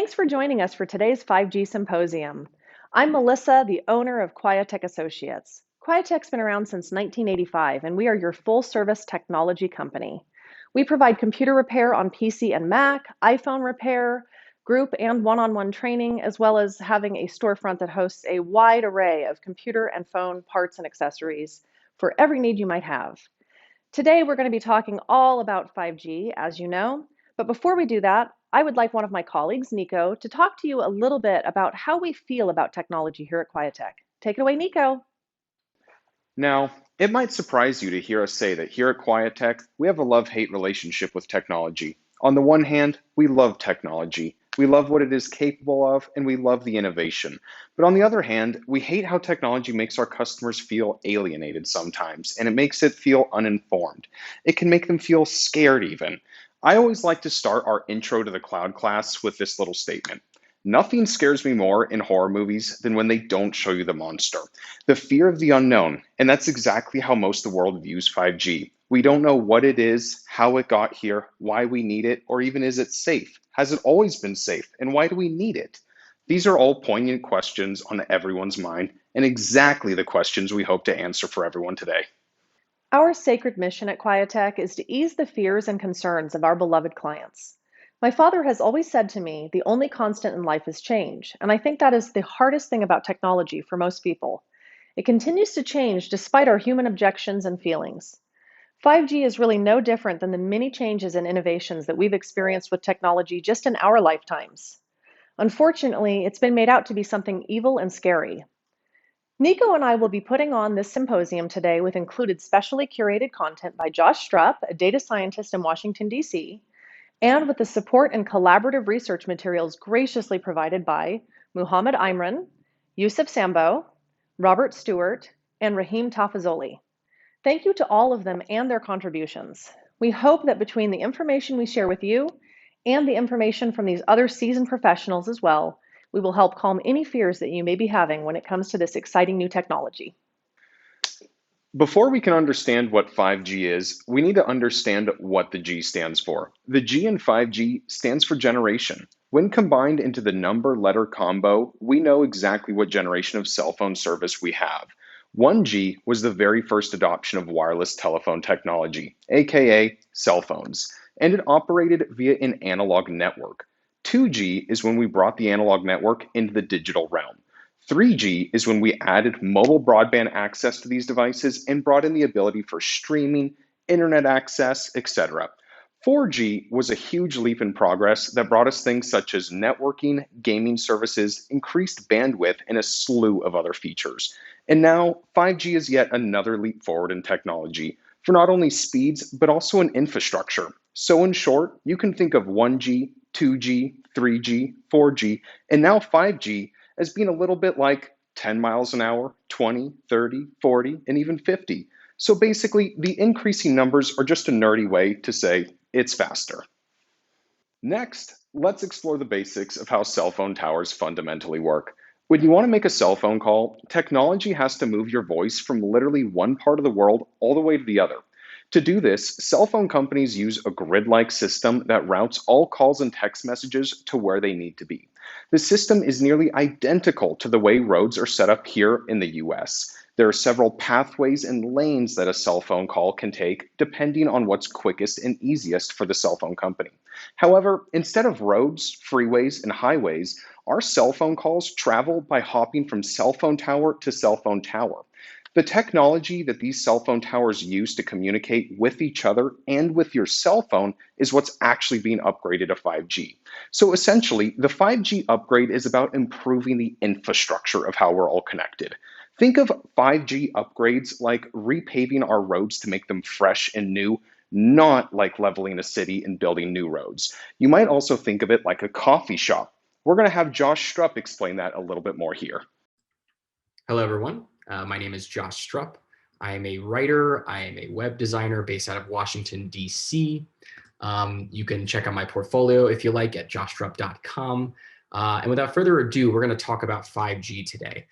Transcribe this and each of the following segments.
Thanks for joining us for today's 5G Symposium. I'm Melissa, the owner of Quietech Associates. Quietech's been around since 1985, and we are your full-service technology company. We provide computer repair on PC and Mac, iPhone repair, group and one-on-one training, as well as having a storefront that hosts a wide array of computer and phone parts and accessories for every need you might have. Today, we're going to be talking all about 5G, as you know. But before we do that, I would like one of my colleagues, Nico, to talk to you a little bit about how we feel about technology here at Quietech. Take it away, Nico. Now, it might surprise you to hear us say that here at Quietech, we have a love-hate relationship with technology. On the one hand, we love technology. We love what it is capable of, and we love the innovation. But on the other hand, we hate how technology makes our customers feel alienated sometimes, and it makes it feel uninformed. It can make them feel scared even. I always like to start our intro to the cloud class with this little statement. Nothing scares me more in horror movies than when they don't show you the monster. The fear of the unknown, and that's exactly how most of the world views 5G. We don't know what it is, how it got here, why we need it, or even is it safe? Has it always been safe, and why do we need it? These are all poignant questions on everyone's mind, and exactly the questions we hope to answer for everyone today. Our sacred mission at Quietech is to ease the fears and concerns of our beloved clients. My father has always said to me, the only constant in life is change, and I think that is the hardest thing about technology for most people. It continues to change despite our human objections and feelings. 5G is really no different than the many changes and innovations that we've experienced with technology just in our lifetimes. Unfortunately, it's been made out to be something evil and scary. Nico and I will be putting on this symposium today with included specially curated content by Josh Strupp, a data scientist in Washington, D.C., and with the support and collaborative research materials graciously provided by Muhammad Imran, Yusuf Sambo, Robert Stewart, and Rahim Tafazoli. Thank you to all of them and their contributions. We hope that between the information we share with you and the information from these other seasoned professionals as well, we will help calm any fears that you may be having when it comes to this exciting new technology. Before we can understand what 5G is, we need to understand what the G stands for. The G in 5G stands for generation. When combined into the number-letter combo, we know exactly what generation of cell phone service we have. 1G was the very first adoption of wireless telephone technology, aka cell phones, and it operated via an analog network. 2G is when we brought the analog network into the digital realm. 3G is when we added mobile broadband access to these devices and brought in the ability for streaming, internet access, etc. 4G was a huge leap in progress that brought us things such as networking, gaming services, increased bandwidth, and a slew of other features. And now 5G is yet another leap forward in technology for not only speeds, but also in infrastructure. So in short, you can think of 1G, 2G, 3G, 4G, and now 5G as being a little bit like 10 miles an hour, 20, 30, 40, and even 50. So basically, the increasing numbers are just a nerdy way to say it's faster. Next, let's explore the basics of how cell phone towers fundamentally work. When you want to make a cell phone call, technology has to move your voice from literally one part of the world all the way to the other. To do this, cell phone companies use a grid-like system that routes all calls and text messages to where they need to be. The system is nearly identical to the way roads are set up here in the US. There are several pathways and lanes that a cell phone call can take depending on what's quickest and easiest for the cell phone company. However, instead of roads, freeways, and highways, our cell phone calls travel by hopping from cell phone tower to cell phone tower. The technology that these cell phone towers use to communicate with each other and with your cell phone is what's actually being upgraded to 5G. So essentially, the 5G upgrade is about improving the infrastructure of how we're all connected. Think of 5G upgrades like repaving our roads to make them fresh and new, not like leveling a city and building new roads. You might also think of it like a coffee shop. We're going to have Josh Strupp explain that a little bit more here. Hello, everyone. My name is Josh Strupp. I am a writer. I am a web designer based out of Washington, D.C. You can check out my portfolio if you like at joshstrupp.com. And without further ado, we're going to talk about 5G today.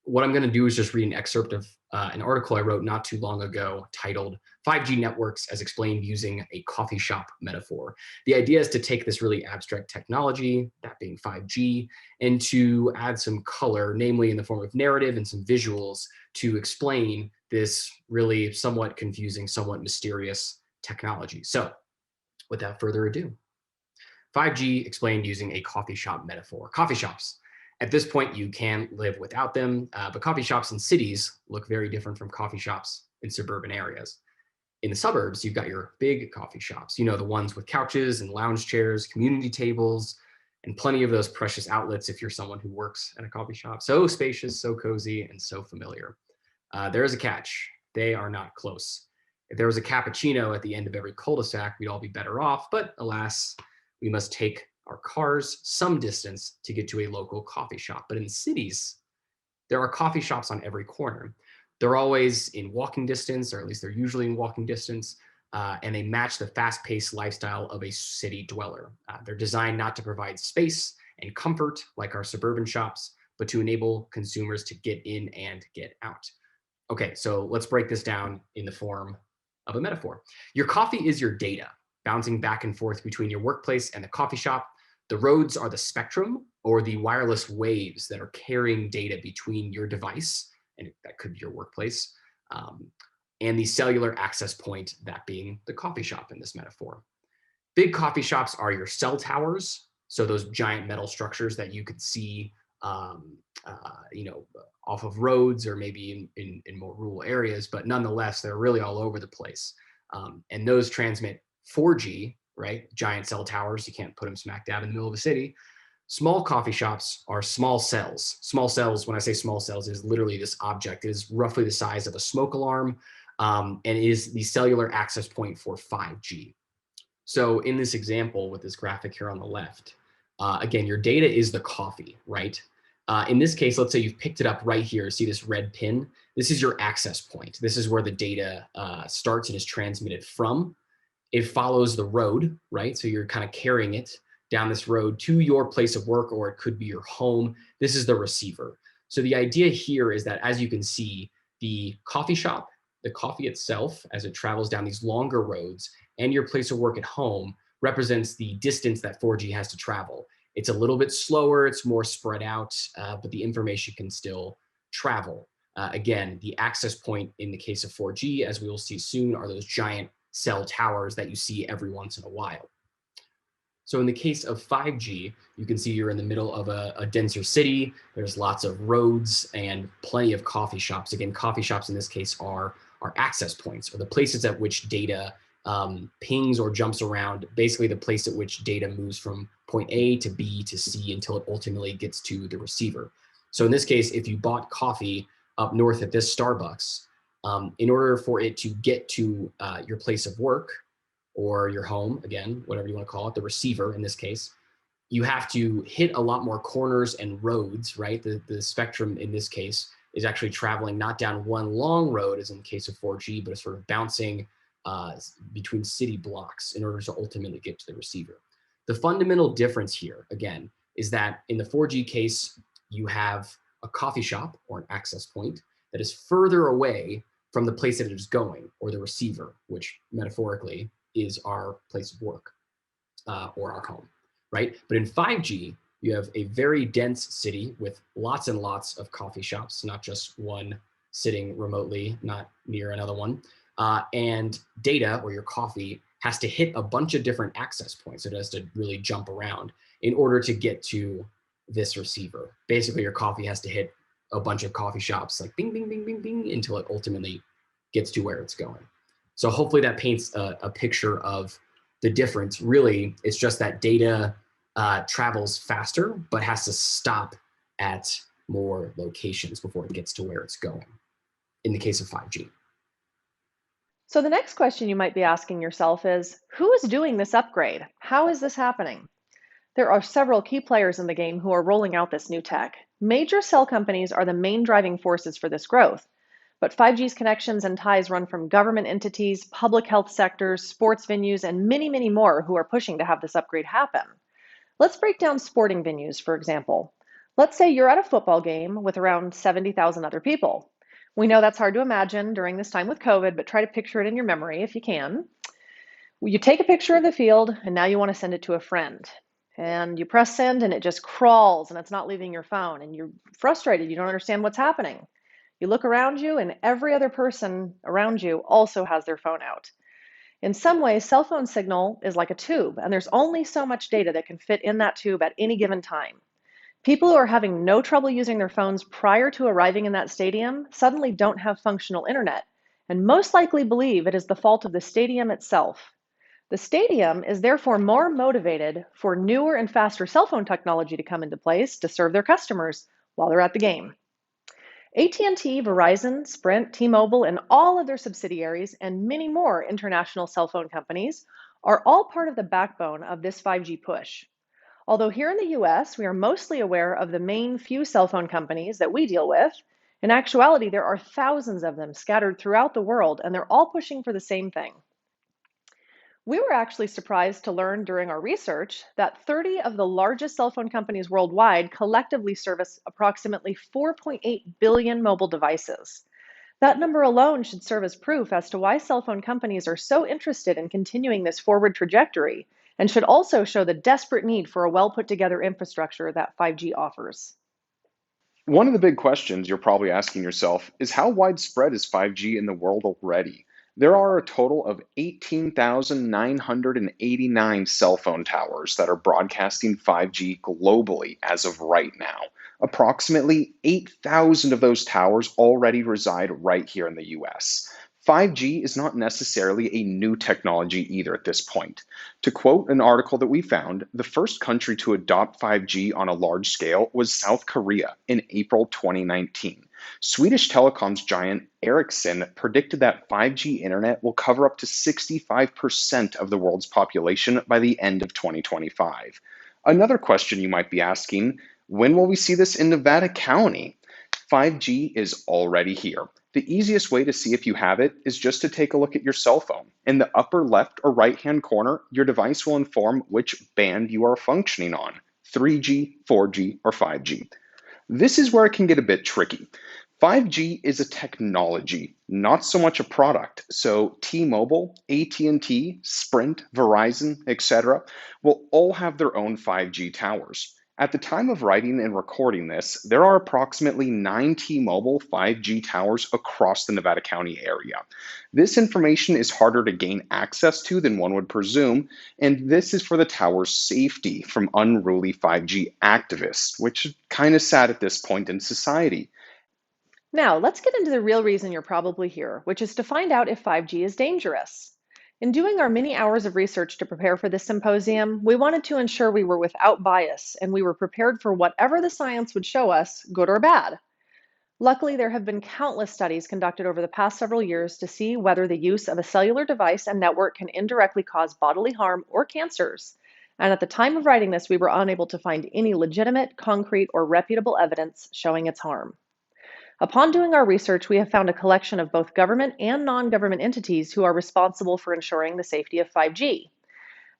What I'm going to do is just read an excerpt of an article I wrote not too long ago titled 5G Networks as Explained Using a Coffee Shop Metaphor. The idea is to take this really abstract technology, that being 5G, and to add some color, namely in the form of narrative and some visuals, to explain this really somewhat confusing, somewhat mysterious technology. So without further ado, 5G explained using a coffee shop metaphor. Coffee shops. At this point, you can live without them, but coffee shops in cities look very different from coffee shops in suburban areas. In the suburbs, you've got your big coffee shops, you know, the ones with couches and lounge chairs, community tables, and plenty of those precious outlets if you're someone who works at a coffee shop. So spacious, so cozy, and so familiar. There is a catch. They are not close. If there was a cappuccino at the end of every cul-de-sac, we'd all be better off. But alas, we must take our cars some distance to get to a local coffee shop. But in cities, there are coffee shops on every corner. They're always in walking distance, or at least they're usually in walking distance, and they match the fast-paced lifestyle of a city dweller. They're designed not to provide space and comfort like our suburban shops, but to enable consumers to get in and get out. Okay, so let's break this down in the form of a metaphor. Your coffee is your data, bouncing back and forth between your workplace and the coffee shop. The roads are the spectrum or the wireless waves that are carrying data between your device, and that could be your workplace, and the cellular access point, that being the coffee shop in this metaphor. Big coffee shops are your cell towers, so those giant metal structures that you could see you know, off of roads or maybe in more rural areas, but nonetheless, they're really all over the place. And those transmit 4G, right? Giant cell towers, you can't put them smack dab in the middle of a city. Small coffee shops are small cells. Small cells, when I say small cells, is literally this object. It is roughly the size of a smoke alarm, and is the cellular access point for 5G. So in this example with this graphic here on the left, again, your data is the coffee, right? In this case, let's say you've picked it up right here. See this red pin? This is your access point. This is where the data starts and is transmitted from. It follows the road, right? So you're kind of carrying it down this road to your place of work, or it could be your home. This is the receiver. So the idea here is that, as you can see, the coffee shop, the coffee itself, as it travels down these longer roads, and your place of work at home represents the distance that 4G has to travel. It's a little bit slower, it's more spread out, but the information can still travel. Again, the access point in the case of 4G, as we will see soon, are those giant cell towers that you see every once in a while. So in the case of 5G, you can see you're in the middle of a denser city. There's lots of roads and plenty of coffee shops. Again, coffee shops in this case are access points, or the places at which data pings or jumps around, basically the place at which data moves from point A to B to C until it ultimately gets to the receiver. So in this case, if you bought coffee up north at this Starbucks, in order for it to get to your place of work or your home, again, whatever you want to call it, the receiver in this case, you have to hit a lot more corners and roads, right? The spectrum in this case is actually traveling not down one long road as in the case of 4G, but it's sort of bouncing between city blocks in order to ultimately get to the receiver. The fundamental difference here, again, is that in the 4G case, you have a coffee shop or an access point that is further away from the place that it is going, or the receiver, which metaphorically is our place of work or our home, right? But in 5G, you have a very dense city with lots and lots of coffee shops, not just one sitting remotely, not near another one. And data, or your coffee, has to hit a bunch of different access points. It has to really jump around in order to get to this receiver. Basically, your coffee has to hit a bunch of coffee shops, like bing, bing, bing, bing, bing, until it ultimately gets to where it's going. So hopefully that paints a picture of the difference. Really, it's just that data travels faster, but has to stop at more locations before it gets to where it's going, in the case of 5G. So the next question you might be asking yourself is, who is doing this upgrade? How is this happening? There are several key players in the game who are rolling out this new tech. Major cell companies are the main driving forces for this growth, but 5G's connections and ties run from government entities, public health sectors, sports venues, and many, many more who are pushing to have this upgrade happen. Let's break down sporting venues, for example. Let's say you're at a football game with around 70,000 other people. We know that's hard to imagine during this time with COVID, but try to picture it in your memory if you can. You take a picture of the field and now you want to send it to a friend. And you press send and it just crawls and it's not leaving your phone and you're frustrated. You don't understand what's happening. You look around you and every other person around you also has their phone out. In some ways, cell phone signal is like a tube, and there's only so much data that can fit in that tube at any given time. People who are having no trouble using their phones prior to arriving in that stadium suddenly don't have functional internet, and most likely believe it is the fault of the stadium itself. The stadium is therefore more motivated for newer and faster cell phone technology to come into place to serve their customers while they're at the game. AT&T, Verizon, Sprint, T-Mobile, and all of their subsidiaries and many more international cell phone companies are all part of the backbone of this 5G push. Although here in the US, we are mostly aware of the main few cell phone companies that we deal with, in actuality, there are thousands of them scattered throughout the world, and they're all pushing for the same thing. We were actually surprised to learn during our research that 30 of the largest cell phone companies worldwide collectively service approximately 4.8 billion mobile devices. That number alone should serve as proof as to why cell phone companies are so interested in continuing this forward trajectory, and should also show the desperate need for a well put together infrastructure that 5G offers. One of the big questions you're probably asking yourself is how widespread is 5G in the world already? There are a total of 18,989 cell phone towers that are broadcasting 5G globally as of right now. Approximately 8,000 of those towers already reside right here in the US. 5G is not necessarily a new technology either at this point. To quote an article that we found, the first country to adopt 5G on a large scale was South Korea in April 2019. Swedish telecoms giant Ericsson predicted that 5G internet will cover up to 65% of the world's population by the end of 2025. Another question you might be asking, when will we see this in Nevada County? 5G is already here. The easiest way to see if you have it is just to take a look at your cell phone. In the upper left or right hand corner, your device will inform which band you are functioning on, 3G, 4G, or 5G. This is where it can get a bit tricky. 5G is a technology, not so much a product. So T-Mobile, AT&T, Sprint, Verizon, etc. will all have their own 5G towers. At the time of writing and recording this, there are approximately 9 T-Mobile 5G towers across the Nevada County area. This information is harder to gain access to than one would presume, and this is for the tower's safety from unruly 5G activists, which is kind of sad at this point in society. Now, let's get into the real reason you're probably here, which is to find out if 5G is dangerous. In doing our many hours of research to prepare for this symposium, we wanted to ensure we were without bias and we were prepared for whatever the science would show us, good or bad. Luckily, there have been countless studies conducted over the past several years to see whether the use of a cellular device and network can indirectly cause bodily harm or cancers. And at the time of writing this, we were unable to find any legitimate, concrete, or reputable evidence showing its harm. Upon doing our research, we have found a collection of both government and non-government entities who are responsible for ensuring the safety of 5G.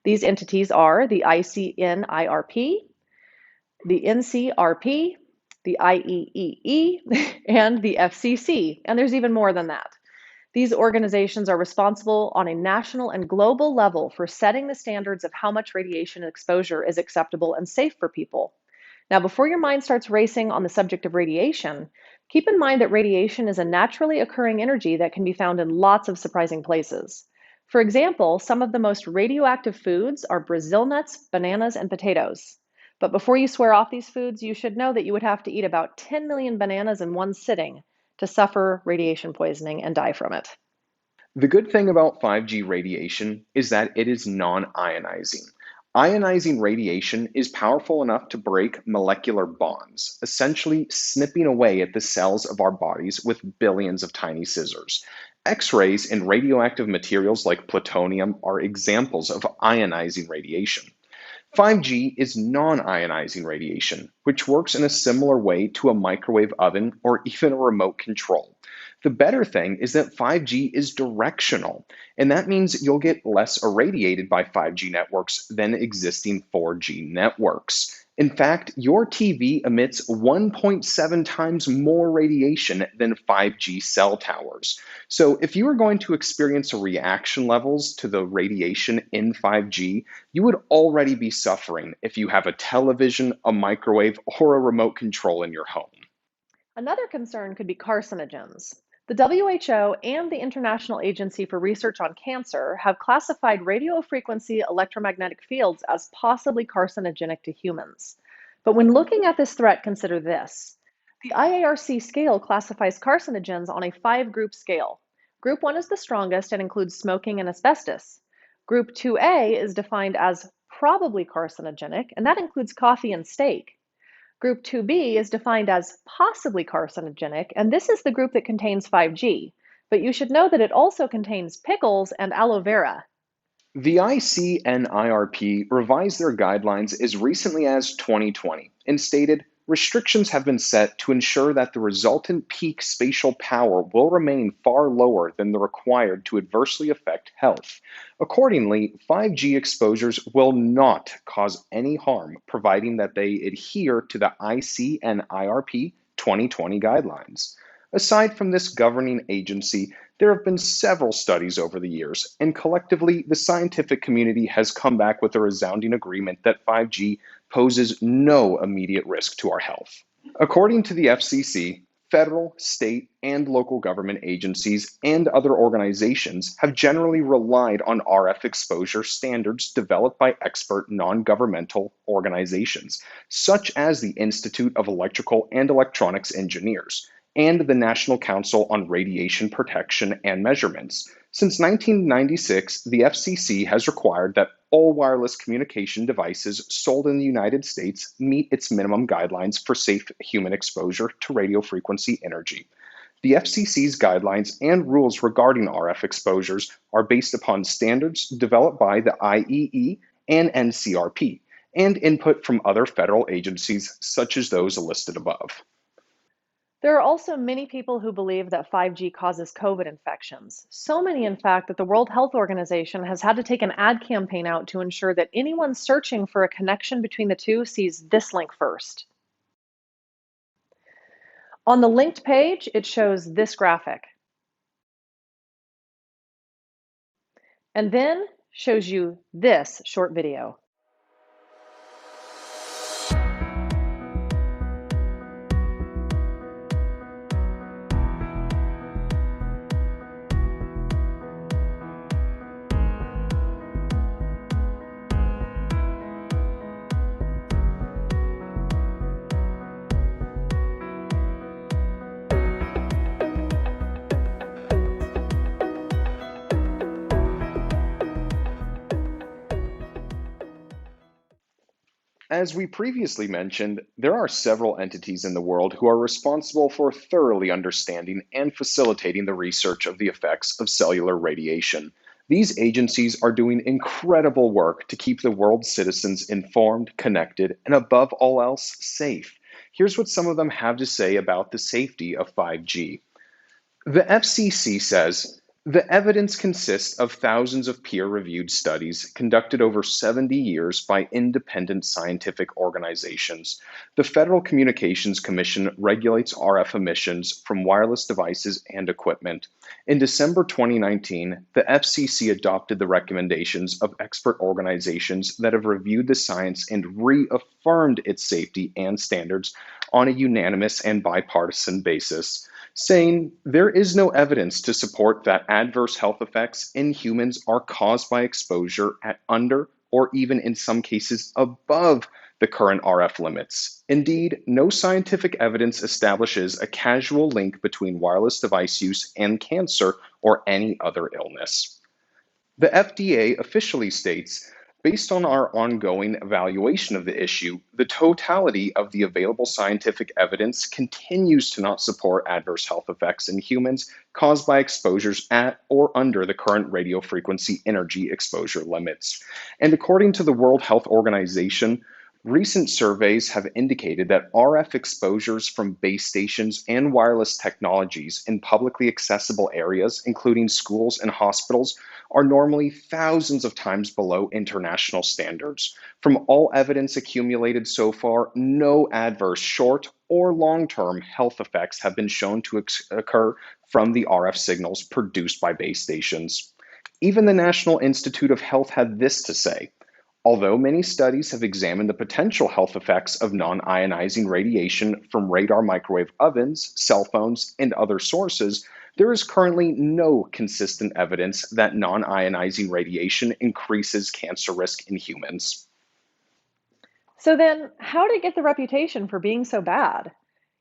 These entities are the ICNIRP, the NCRP, the IEEE, and the FCC, and there's even more than that. These organizations are responsible on a national and global level for setting the standards of how much radiation exposure is acceptable and safe for people. Now, before your mind starts racing on the subject of radiation, keep in mind that radiation is a naturally occurring energy that can be found in lots of surprising places. For example, some of the most radioactive foods are Brazil nuts, bananas, and potatoes. But before you swear off these foods, you should know that you would have to eat about 10 million bananas in one sitting to suffer radiation poisoning and die from it. The good thing about 5G radiation is that it is non-ionizing. Ionizing radiation is powerful enough to break molecular bonds, essentially snipping away at the cells of our bodies with billions of tiny scissors. X-rays and radioactive materials like plutonium are examples of ionizing radiation. 5G is non-ionizing radiation, which works in a similar way to a microwave oven or even a remote control. The better thing is that 5G is directional, and that means you'll get less irradiated by 5G networks than existing 4G networks. In fact, your TV emits 1.7 times more radiation than 5G cell towers. So if you are going to experience reaction levels to the radiation in 5G, you would already be suffering if you have a television, a microwave, or a remote control in your home. Another concern could be carcinogens. The WHO and the International Agency for Research on Cancer have classified radiofrequency electromagnetic fields as possibly carcinogenic to humans. But when looking at this threat, consider this. The IARC scale classifies carcinogens on a 5-group scale. Group 1 is the strongest and includes smoking and asbestos. Group 2A is defined as probably carcinogenic, and that includes coffee and steak. Group 2B is defined as possibly carcinogenic, and this is the group that contains 5G. But you should know that it also contains pickles and aloe vera. The ICNIRP revised their guidelines as recently as 2020 and stated restrictions have been set to ensure that the resultant peak spatial power will remain far lower than the required to adversely affect health. Accordingly, 5G exposures will not cause any harm, providing that they adhere to the ICNIRP 2020 guidelines. Aside from this governing agency, there have been several studies over the years, and collectively, the scientific community has come back with a resounding agreement that 5G poses no immediate risk to our health. According to the FCC, federal, state, and local government agencies and other organizations have generally relied on RF exposure standards developed by expert non-governmental organizations, such as the Institute of Electrical and Electronics Engineers and the National Council on Radiation Protection and Measurements. Since 1996, the FCC has required that all wireless communication devices sold in the United States meet its minimum guidelines for safe human exposure to radio frequency energy. The FCC's guidelines and rules regarding RF exposures are based upon standards developed by the IEE and NCRP, and input from other federal agencies such as those listed above. There are also many people who believe that 5G causes COVID infections. So many, in fact, that the World Health Organization has had to take an ad campaign out to ensure that anyone searching for a connection between the two sees this link first. On the linked page, it shows this graphic. And then shows you this short video. As we previously mentioned, there are several entities in the world who are responsible for thoroughly understanding and facilitating the research of the effects of cellular radiation. These agencies are doing incredible work to keep the world's citizens informed, connected, and above all else, safe. Here's what some of them have to say about the safety of 5G. The FCC says, the evidence consists of thousands of peer-reviewed studies conducted over 70 years by independent scientific organizations. The Federal Communications Commission regulates RF emissions from wireless devices and equipment. In December 2019, the FCC adopted the recommendations of expert organizations that have reviewed the science and reaffirmed its safety and standards on a unanimous and bipartisan basis, saying there is no evidence to support that adverse health effects in humans are caused by exposure at under or even in some cases above the current RF limits. Indeed, no scientific evidence establishes a causal link between wireless device use and cancer or any other illness. The FDA officially states, based on our ongoing evaluation of the issue, the totality of the available scientific evidence continues to not support adverse health effects in humans caused by exposures at or under the current radio frequency energy exposure limits. And according to the World Health Organization, Recent surveys have indicated that RF exposures from base stations and wireless technologies in publicly accessible areas, including schools and hospitals, are normally thousands of times below international standards. From all evidence accumulated so far, no adverse short or long-term health effects have been shown to occur from the RF signals produced by base stations. Even the National Institute of Health had this to say. Although many studies have examined the potential health effects of non-ionizing radiation from radar microwave ovens, cell phones, and other sources, there is currently no consistent evidence that non-ionizing radiation increases cancer risk in humans. So then, how did it get the reputation for being so bad?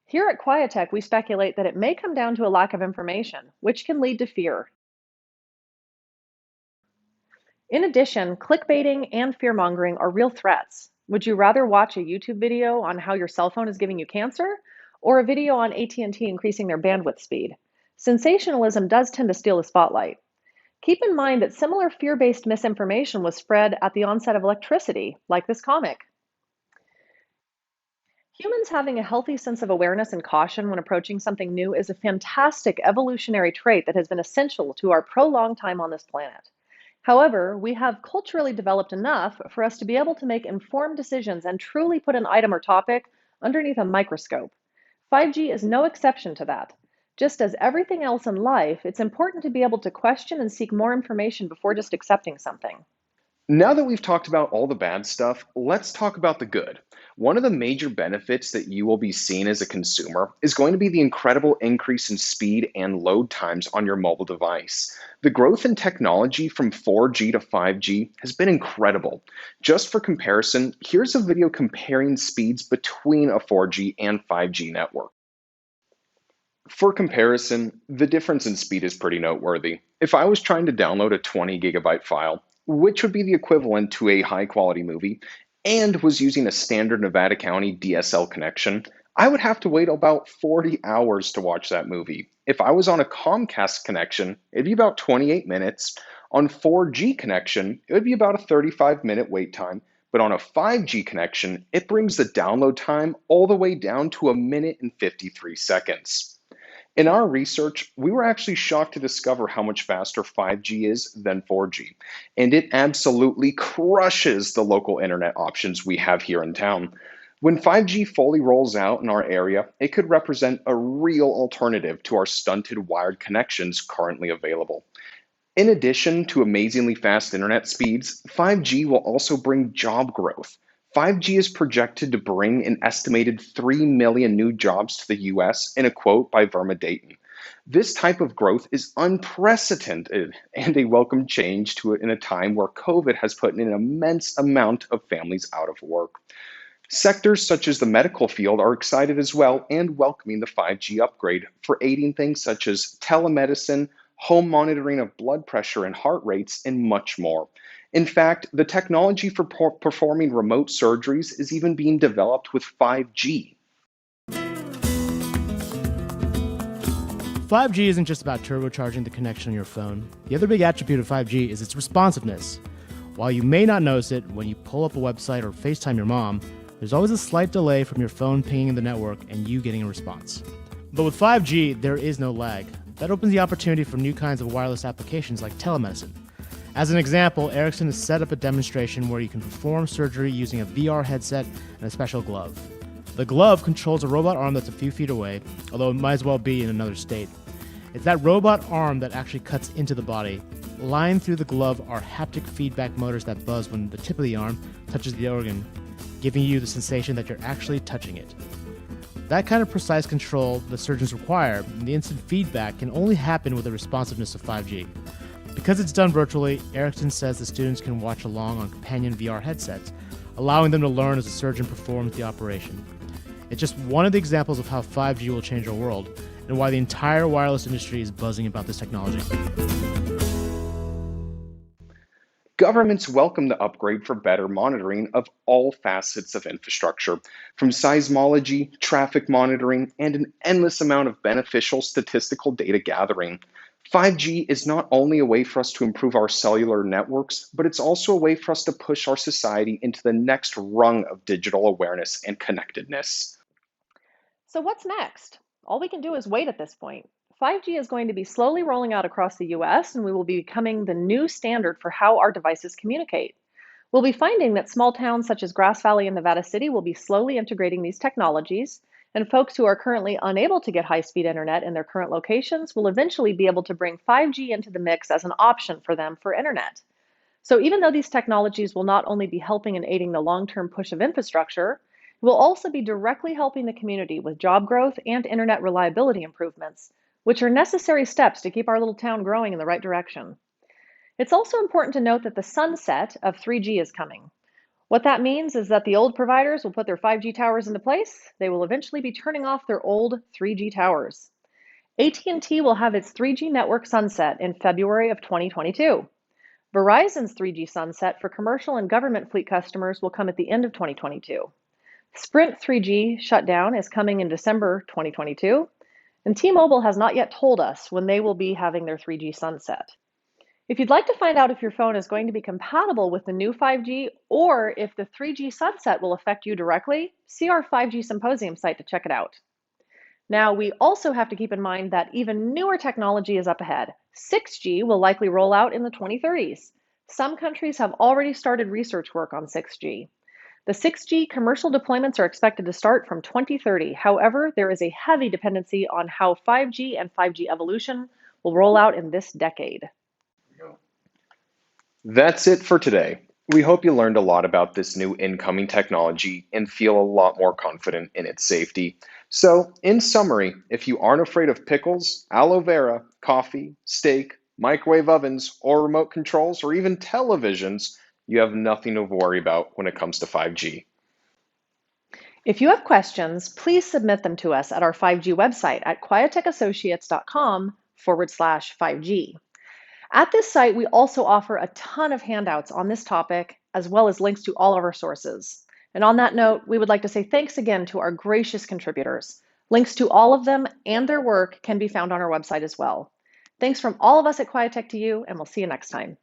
Here at Quietech, we speculate that it may come down to a lack of information, which can lead to fear. In addition, clickbaiting and fear-mongering are real threats. Would you rather watch a YouTube video on how your cell phone is giving you cancer or a video on AT&T increasing their bandwidth speed? Sensationalism does tend to steal the spotlight. Keep in mind that similar fear-based misinformation was spread at the onset of electricity, like this comic. Humans having a healthy sense of awareness and caution when approaching something new is a fantastic evolutionary trait that has been essential to our prolonged time on this planet. However, we have culturally developed enough for us to be able to make informed decisions and truly put an item or topic underneath a microscope. 5G is no exception to that. Just as everything else in life, it's important to be able to question and seek more information before just accepting something. Now that we've talked about all the bad stuff, let's talk about the good. One of the major benefits that you will be seeing as a consumer is going to be the incredible increase in speed and load times on your mobile device. The growth in technology from 4G to 5G has been incredible. Just for comparison, here's a video comparing speeds between a 4G and 5G network. For comparison, the difference in speed is pretty noteworthy. If I was trying to download a 20 gigabyte file, which would be the equivalent to a high quality movie, and was using a standard Nevada County DSL connection, I would have to wait about 40 hours to watch that movie. If I was on a Comcast connection, it'd be about 28 minutes. On 4G connection, it would be about a 35-minute wait time. But on a 5G connection, it brings the download time all the way down to a minute and 53 seconds. In our research, we were actually shocked to discover how much faster 5G is than 4G, and it absolutely crushes the local internet options we have here in town. When 5G fully rolls out in our area, it could represent a real alternative to our stunted wired connections currently available. In addition to amazingly fast internet speeds, 5G will also bring job growth. 5G is projected to bring an estimated 3 million new jobs to the US in a quote by Verma Dayton. This type of growth is unprecedented and a welcome change to it in a time where COVID has put an immense amount of families out of work. Sectors such as the medical field are excited as well and welcoming the 5G upgrade for aiding things such as telemedicine, home monitoring of blood pressure and heart rates, and much more. In fact, the technology for performing remote surgeries is even being developed with 5G. 5G isn't just about turbocharging the connection on your phone. The other big attribute of 5G is its responsiveness. While you may not notice it when you pull up a website or FaceTime your mom, there's always a slight delay from your phone pinging the network and you getting a response. But with 5G, there is no lag. That opens the opportunity for new kinds of wireless applications like telemedicine. As an example, Ericsson has set up a demonstration where you can perform surgery using a VR headset and a special glove. The glove controls a robot arm that's a few feet away, although it might as well be in another state. It's that robot arm that actually cuts into the body. Lined through the glove are haptic feedback motors that buzz when the tip of the arm touches the organ, giving you the sensation that you're actually touching it. That kind of precise control the surgeons require, and the instant feedback can only happen with the responsiveness of 5G. Because it's done virtually, Ericsson says the students can watch along on companion VR headsets, allowing them to learn as the surgeon performs the operation. It's just one of the examples of how 5G will change our world, and why the entire wireless industry is buzzing about this technology. Governments welcome the upgrade for better monitoring of all facets of infrastructure, from seismology, traffic monitoring, and an endless amount of beneficial statistical data gathering. 5G is not only a way for us to improve our cellular networks, but it's also a way for us to push our society into the next rung of digital awareness and connectedness. So what's next? All we can do is wait at this point. 5G is going to be slowly rolling out across the US, and we will be becoming the new standard for how our devices communicate. We'll be finding that small towns such as Grass Valley and Nevada City will be slowly integrating these technologies, and folks who are currently unable to get high-speed internet in their current locations will eventually be able to bring 5G into the mix as an option for them for internet. So even though these technologies will not only be helping and aiding the long-term push of infrastructure, it will also be directly helping the community with job growth and internet reliability improvements, which are necessary steps to keep our little town growing in the right direction. It's also important to note that the sunset of 3G is coming. What that means is that the old providers will put their 5G towers into place. They will eventually be turning off their old 3G towers. AT&T will have its 3G network sunset in February of 2022. Verizon's 3G sunset for commercial and government fleet customers will come at the end of 2022. Sprint 3G shutdown is coming in December 2022, and T-Mobile has not yet told us when they will be having their 3G sunset. If you'd like to find out if your phone is going to be compatible with the new 5G or if the 3G sunset will affect you directly, see our 5G Symposium site to check it out. Now, we also have to keep in mind that even newer technology is up ahead. 6G will likely roll out in the 2030s. Some countries have already started research work on 6G. The 6G commercial deployments are expected to start from 2030. However, there is a heavy dependency on how 5G and 5G evolution will roll out in this decade. That's it for today. We hope you learned a lot about this new incoming technology and feel a lot more confident in its safety. So, in summary, if you aren't afraid of pickles, aloe vera, coffee, steak, microwave ovens, or remote controls, or even televisions, you have nothing to worry about when it comes to 5G. If you have questions, please submit them to us at our 5G website at quiettechassociates.com/5G. At this site, we also offer a ton of handouts on this topic, as well as links to all of our sources. And on that note, we would like to say thanks again to our gracious contributors. Links to all of them and their work can be found on our website as well. Thanks from all of us at Quietech to you, and we'll see you next time.